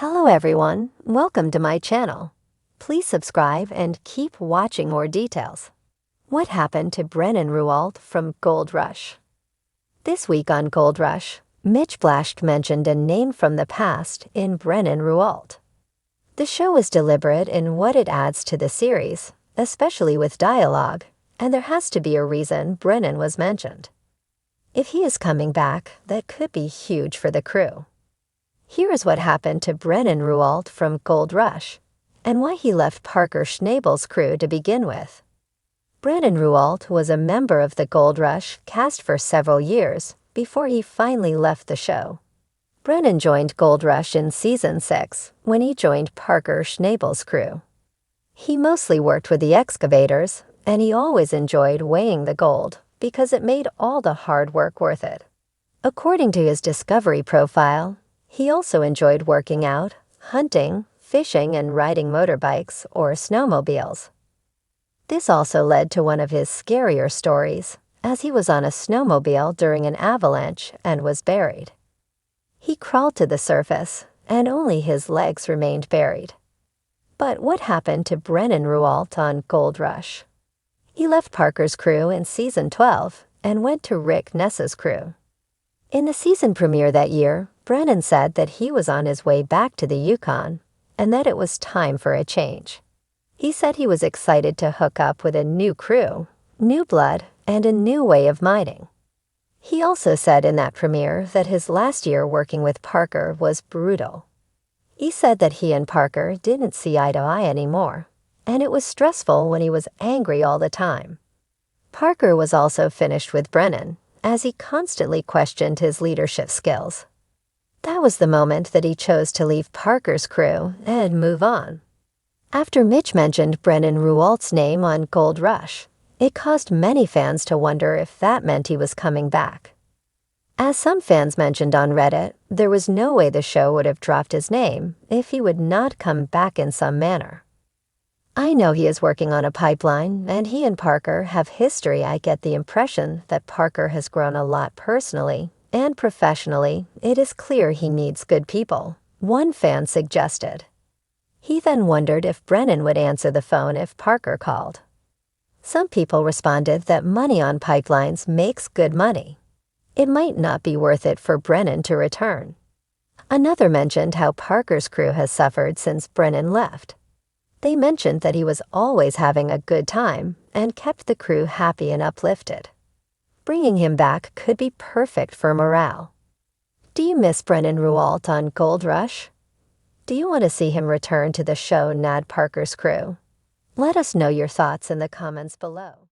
Hello everyone, welcome to my channel. Please subscribe and keep watching more details. What happened to Brennan Ruault from Gold Rush? This week on Gold Rush, Mitch Blash mentioned a name from the past in Brennan Ruault. The show is deliberate in what it adds to the series, especially with dialogue, and there has to be a reason Brennan was mentioned. If he is coming back, that could be huge for the crew. Here is what happened to Brennan Ruault from Gold Rush, and why he left Parker Schnabel's crew to begin with. Brennan Ruault was a member of the Gold Rush cast for several years before he finally left the show. Brennan joined Gold Rush in Season 6 when he joined Parker Schnabel's crew. He mostly worked with the excavators, and he always enjoyed weighing the gold because it made all the hard work worth it. According to his Discovery profile, he also enjoyed working out, hunting, fishing, and riding motorbikes or snowmobiles. This also led to one of his scarier stories, as he was on a snowmobile during an avalanche and was buried. He crawled to the surface, and only his legs remained buried. But what happened to Brennan Ruault on Gold Rush? He left Parker's crew in Season 12 and went to Rick Ness's crew. In the season premiere that year, Brennan said that he was on his way back to the Yukon and that it was time for a change. He said he was excited to hook up with a new crew, new blood, and a new way of mining. He also said in that premiere that his last year working with Parker was brutal. He said that he and Parker didn't see eye to eye anymore, and it was stressful when he was angry all the time. Parker was also finished with Brennan, as he constantly questioned his leadership skills. That was the moment that he chose to leave Parker's crew and move on. After Mitch mentioned Brennan Ruault's name on Gold Rush, it caused many fans to wonder if that meant he was coming back. As some fans mentioned on Reddit, there was no way the show would have dropped his name if he would not come back in some manner. I know he is working on a pipeline, and he and Parker have history. I get the impression that Parker has grown a lot personally, and professionally, it is clear he needs good people, one fan suggested. He then wondered if Brennan would answer the phone if Parker called. Some people responded that money on pipelines makes good money. It might not be worth it for Brennan to return. Another mentioned how Parker's crew has suffered since Brennan left. They mentioned that he was always having a good time and kept the crew happy and uplifted. Bringing him back could be perfect for morale. Do you miss Brennan Ruault on Gold Rush? Do you want to see him return to the show Nad Parker's crew? Let us know your thoughts in the comments below.